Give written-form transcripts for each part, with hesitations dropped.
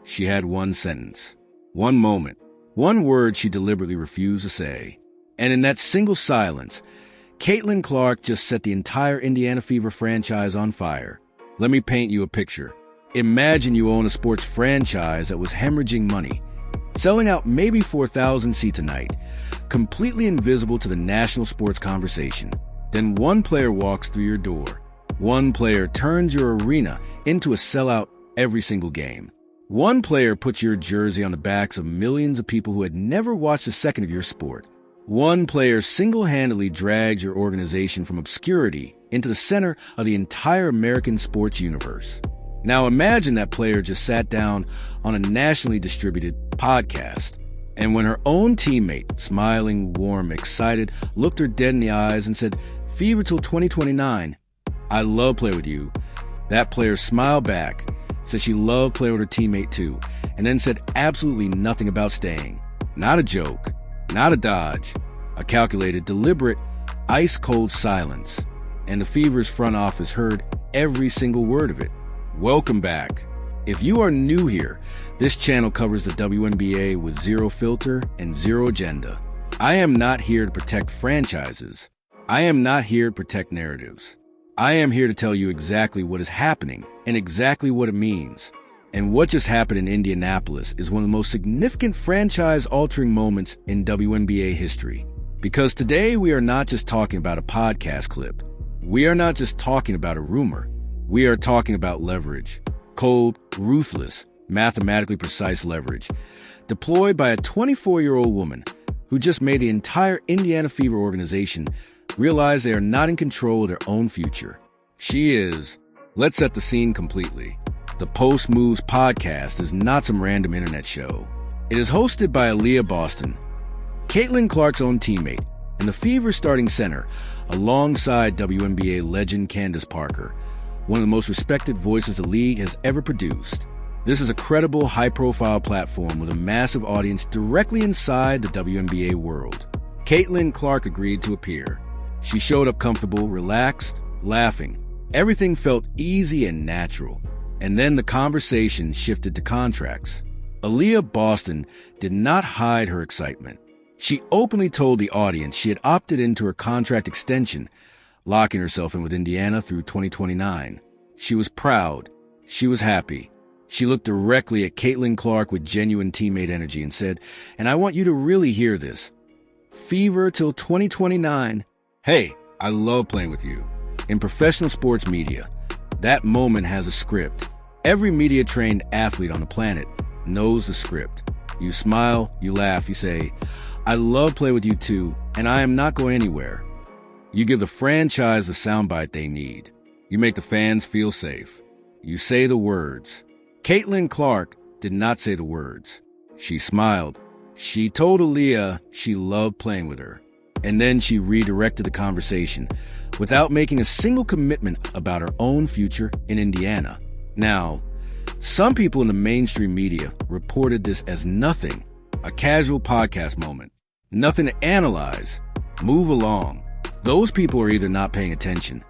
She had one sentence, one moment, one word she deliberately refused to say. And in that single silence, Caitlin Clark just set the entire Indiana Fever franchise on fire. Let me paint you a picture. Imagine you own a sports franchise that was hemorrhaging money, selling out maybe 4,000 seats a night, completely invisible to the national sports conversation. Then one player walks through your door. One player turns your arena into a sellout every single game. One player puts your jersey on the backs of millions of people who had never watched a second of your sport. One player single-handedly drags your organization from obscurity into the center of the entire American sports universe. Now imagine that player just sat down on a nationally distributed podcast, and when her own teammate, smiling, warm, excited, looked her dead in the eyes and said, "Fever till 2029, I love playing with you," that player smiled back, said she loved playing with her teammate too, and then said absolutely nothing about staying. Not a joke. Not a dodge, a calculated, deliberate, ice-cold silence. And the Fever's front office heard every single word of it. Welcome back. If you are new here, this channel covers the WNBA with zero filter and zero agenda. I am not here to protect franchises. I am not here to protect narratives. I am here to tell you exactly what is happening and exactly what it means. And what just happened in Indianapolis is one of the most significant franchise-altering moments in WNBA history. Because today we are not just talking about a podcast clip. We are not just talking about a rumor. We are talking about leverage. Cold, ruthless, mathematically precise leverage. Deployed by a 24-year-old woman who just made the entire Indiana Fever organization realize they are not in control of their own future. She is, let's set the scene completely. The Post Moves podcast is not some random internet show. It is hosted by Aaliyah Boston, Caitlin Clark's own teammate, and the Fever starting center, alongside WNBA legend Candace Parker, one of the most respected voices the league has ever produced. This is a credible, high-profile platform with a massive audience directly inside the WNBA world. Caitlin Clark agreed to appear. She showed up comfortable, relaxed, laughing. Everything felt easy and natural. And then the conversation shifted to contracts. Aaliyah Boston did not hide her excitement. She openly told the audience she had opted into her contract extension, locking herself in with Indiana through 2029. She was proud. She was happy. She looked directly at Caitlin Clark with genuine teammate energy and said, "And I want you to really hear this. Fever till 2029. Hey, I love playing with you." In professional sports media, that moment has a script. Every media-trained athlete on the planet knows the script. You smile, you laugh, you say, "I love playing with you too, and I am not going anywhere." You give the franchise the soundbite they need. You make the fans feel safe. You say the words. Caitlin Clark did not say the words. She smiled. She told Aaliyah she loved playing with her. And then she redirected the conversation without making a single commitment about her own future in Indiana. Now, some people in the mainstream media reported this as nothing, a casual podcast moment, nothing to analyze, move along. Those people are either not paying attention,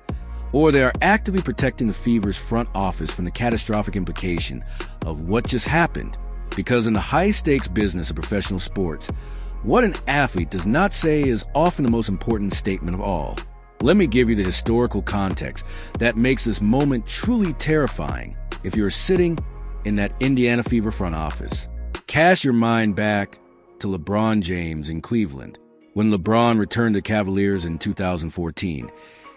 or they are actively protecting the Fever's front office from the catastrophic implication of what just happened. Because in the high-stakes business of professional sports, what an athlete does not say is often the most important statement of all. Let me give you the historical context that makes this moment truly terrifying if you're sitting in that Indiana Fever front office. Cast your mind back to LeBron James in Cleveland. When LeBron returned to Cavaliers in 2014,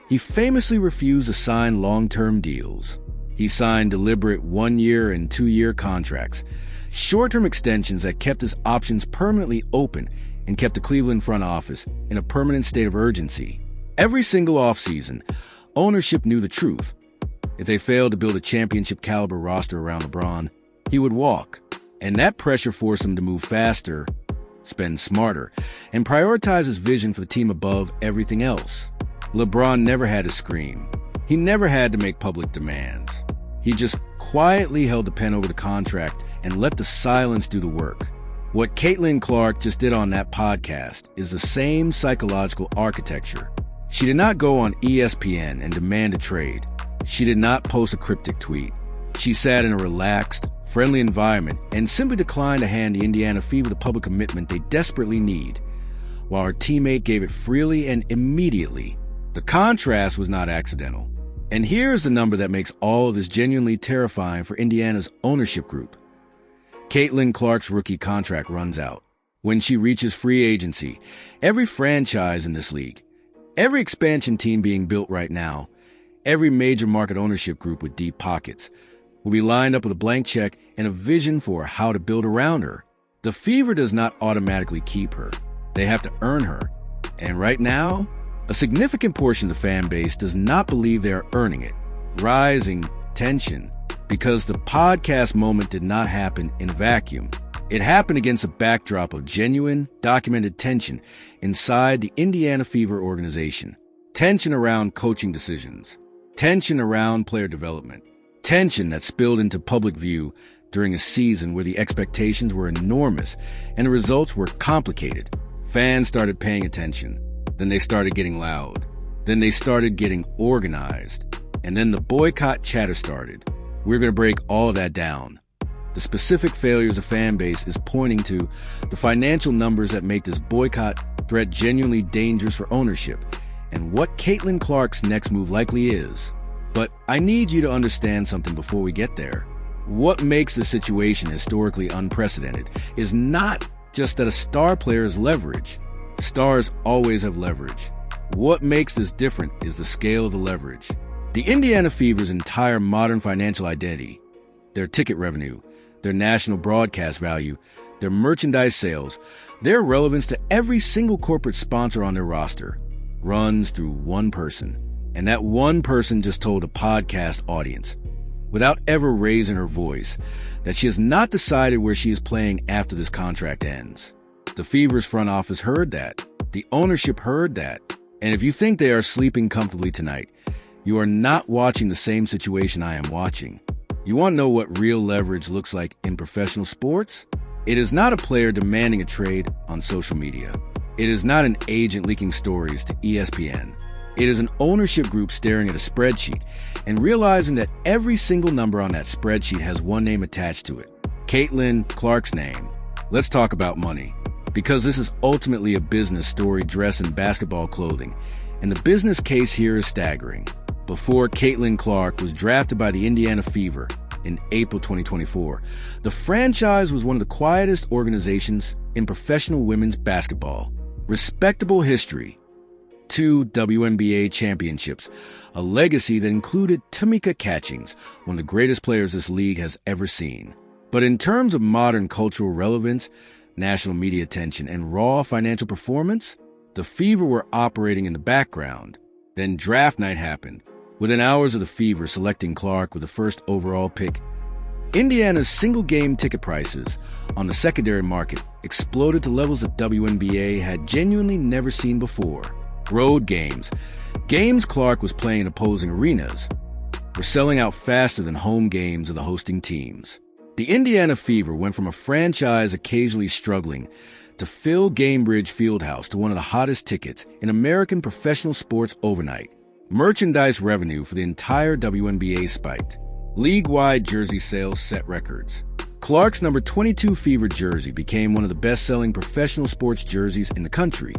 he famously refused to sign long-term deals. He signed deliberate 1-year and 2-year contracts, short-term extensions that kept his options permanently open and kept the Cleveland front office in a permanent state of urgency. Every single offseason, ownership knew the truth. If they failed to build a championship-caliber roster around LeBron, he would walk. And that pressure forced him to move faster, spend smarter, and prioritize his vision for the team above everything else. LeBron never had to scream. He never had to make public demands. He just quietly held the pen over the contract and let the silence do the work. What Caitlin Clark just did on that podcast is the same psychological architecture. She did not go on ESPN and demand a trade. She did not post a cryptic tweet. She sat in a relaxed, friendly environment, and simply declined to hand the Indiana Fever the public commitment they desperately need, while her teammate gave it freely and immediately. The contrast was not accidental. And here's the number that makes all of this genuinely terrifying for Indiana's ownership group. Caitlin Clark's rookie contract runs out. When she reaches free agency, every franchise in this league, every expansion team being built right now, every major market ownership group with deep pockets, will be lined up with a blank check and a vision for how to build around her. The Fever does not automatically keep her. They have to earn her. And right now, a significant portion of the fan base does not believe they are earning it. Rising tension, because the podcast moment did not happen in a vacuum. It happened against a backdrop of genuine, documented tension inside the Indiana Fever organization. Tension around coaching decisions. Tension around player development. Tension that spilled into public view during a season where the expectations were enormous and the results were complicated. Fans started paying attention. Then they started getting loud. Then they started getting organized. And then the boycott chatter started. We're going to break all of that down. The specific failures of fan base is pointing to the financial numbers that make this boycott threat genuinely dangerous for ownership, and what Caitlin Clark's next move likely is. But I need you to understand something before we get there. What makes the situation historically unprecedented is not just that a star player has leverage. Stars always have leverage. What makes this different is the scale of the leverage. The Indiana Fever's entire modern financial identity, their ticket revenue, their national broadcast value, their merchandise sales, their relevance to every single corporate sponsor on their roster, runs through one person. And that one person just told a podcast audience, without ever raising her voice, that she has not decided where she is playing after this contract ends. The Fever's front office heard that. The ownership heard that. And if you think they are sleeping comfortably tonight, you are not watching the same situation I am watching. You want to know what real leverage looks like in professional sports? It is not a player demanding a trade on social media. It is not an agent leaking stories to ESPN. It is an ownership group staring at a spreadsheet and realizing that every single number on that spreadsheet has one name attached to it. Caitlin Clark's name. Let's talk about money. Because this is ultimately a business story dressed in basketball clothing, and the business case here is staggering. Before Caitlin Clark was drafted by the Indiana Fever in April 2024, the franchise was one of the quietest organizations in professional women's basketball. Respectable history, 2 WNBA championships, a legacy that included Tamika Catchings, one of the greatest players this league has ever seen. But in terms of modern cultural relevance, national media attention, and raw financial performance, the Fever were operating in the background. Then draft night happened. Within hours of the Fever selecting Clark with the first overall pick, Indiana's single-game ticket prices on the secondary market exploded to levels that WNBA had genuinely never seen before. Road games Clark was playing in opposing arenas, were selling out faster than home games of the hosting teams. The Indiana Fever went from a franchise occasionally struggling to fill Gamebridge Fieldhouse to one of the hottest tickets in American professional sports overnight. Merchandise revenue for the entire WNBA spiked. League-wide jersey sales set records. Clark's number 22 Fever jersey became one of the best-selling professional sports jerseys in the country,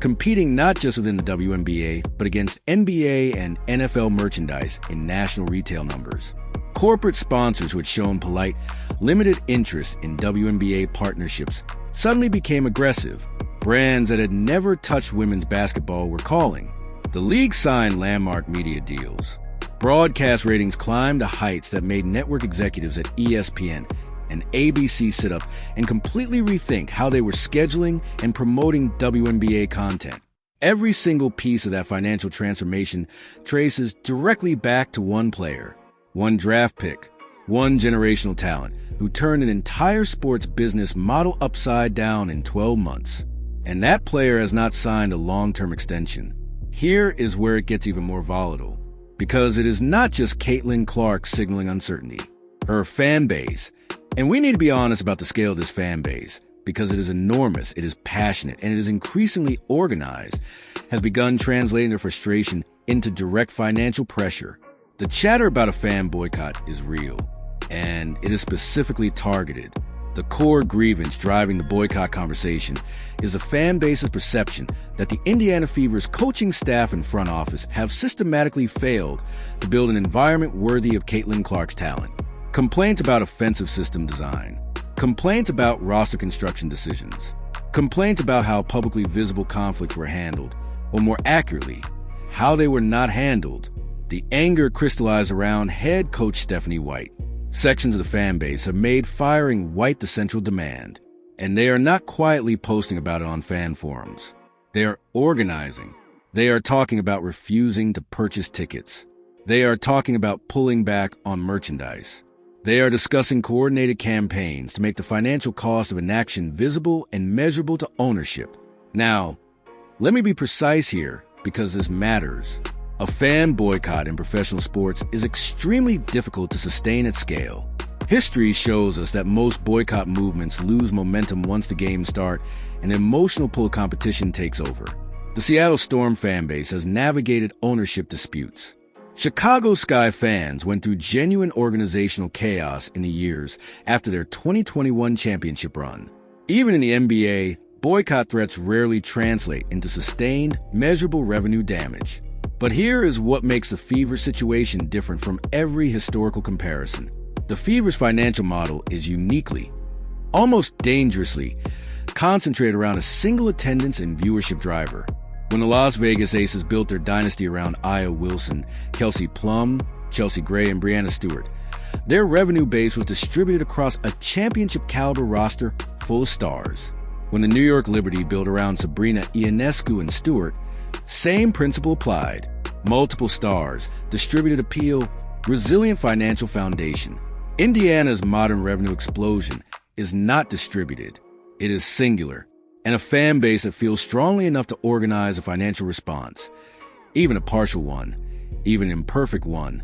competing not just within the WNBA, but against NBA and NFL merchandise in national retail numbers. Corporate sponsors who had shown polite, limited interest in WNBA partnerships suddenly became aggressive. Brands that had never touched women's basketball were calling. The league signed landmark media deals. Broadcast ratings climbed to heights that made network executives at ESPN and ABC sit up and completely rethink how they were scheduling and promoting WNBA content. Every single piece of that financial transformation traces directly back to one player, one draft pick, one generational talent who turned an entire sports business model upside down in 12 months. And that player has not signed a long-term extension. Here is where it gets even more volatile, because it is not just Caitlin Clark signaling uncertainty. Her fan base, and we need to be honest about the scale of this fan base, because it is enormous, it is passionate, and it is increasingly organized, has begun translating their frustration into direct financial pressure. The chatter about a fan boycott is real, and it is specifically targeted. The core grievance driving the boycott conversation is a fan base's perception that the Indiana Fever's coaching staff and front office have systematically failed to build an environment worthy of Caitlin Clark's talent. Complaints about offensive system design. Complaints about roster construction decisions. Complaints about how publicly visible conflicts were handled, or more accurately, how they were not handled. The anger crystallized around head coach Stephanie White. Sections of the fan base have made firing White the central demand, and they are not quietly posting about it on fan forums. They are organizing. They are talking about refusing to purchase tickets. They are talking about pulling back on merchandise. They are discussing coordinated campaigns to make the financial cost of inaction visible and measurable to ownership. Now, let me be precise here, because this matters. A fan boycott in professional sports is extremely difficult to sustain at scale. History shows us that most boycott movements lose momentum once the games start and emotional pull competition takes over. The Seattle Storm fan base has navigated ownership disputes. Chicago Sky fans went through genuine organizational chaos in the years after their 2021 championship run. Even in the NBA, boycott threats rarely translate into sustained, measurable revenue damage. But here is what makes the Fever situation different from every historical comparison. The Fever's financial model is uniquely, almost dangerously, concentrated around a single attendance and viewership driver. When the Las Vegas Aces built their dynasty around Aya Wilson, Kelsey Plum, Chelsea Gray, and Breanna Stewart, their revenue base was distributed across a championship-caliber roster full of stars. When the New York Liberty built around Sabrina Ionescu and Stewart, same principle applied. Multiple stars, distributed appeal, resilient financial foundation. Indiana's modern revenue explosion is not distributed. It is singular, and a fan base that feels strongly enough to organize a financial response, even a partial one, even an imperfect one,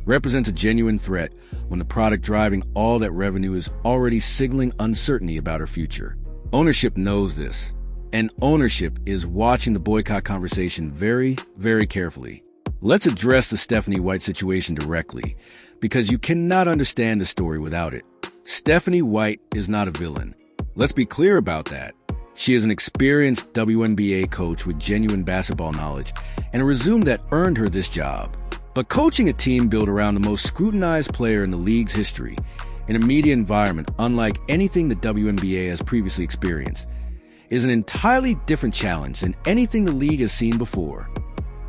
represents a genuine threat when the product driving all that revenue is already signaling uncertainty about her future. Ownership knows this. And ownership is watching the boycott conversation very, very carefully. Let's address the Stephanie White situation directly, because you cannot understand the story without it. Stephanie White is not a villain. Let's be clear about that. She is an experienced WNBA coach with genuine basketball knowledge and a resume that earned her this job. But coaching a team built around the most scrutinized player in the league's history, in a media environment unlike anything the WNBA has previously experienced, is an entirely different challenge than anything the league has seen before.